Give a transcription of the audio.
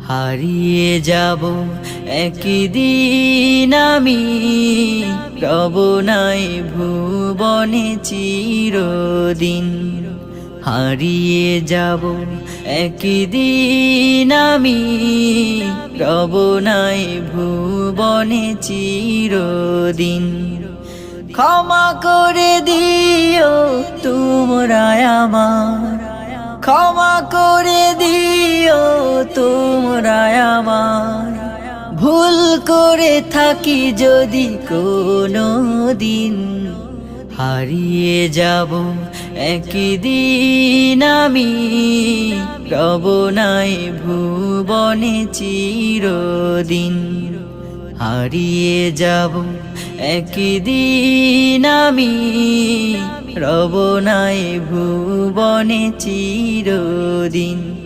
হারিয়ে যাব একদিন আমি, রব নাই ভুবনে চিরদিন। হারিয়ে যাব একদিন আমি, রব নাই ভুবনে চিরদিন। ক্ষমা করে দিও তোমরা আমার, ক্ষমা করে দিও তোমরা আমার। ভুল করে থাকি যদি কোনো দিন, হারিয়ে যাব একদিন আমি, রব নাই ভুবনে চিরদিন। হারিয়ে যাব একদিন আমি, রব নাই ভুবনে চিরদিন।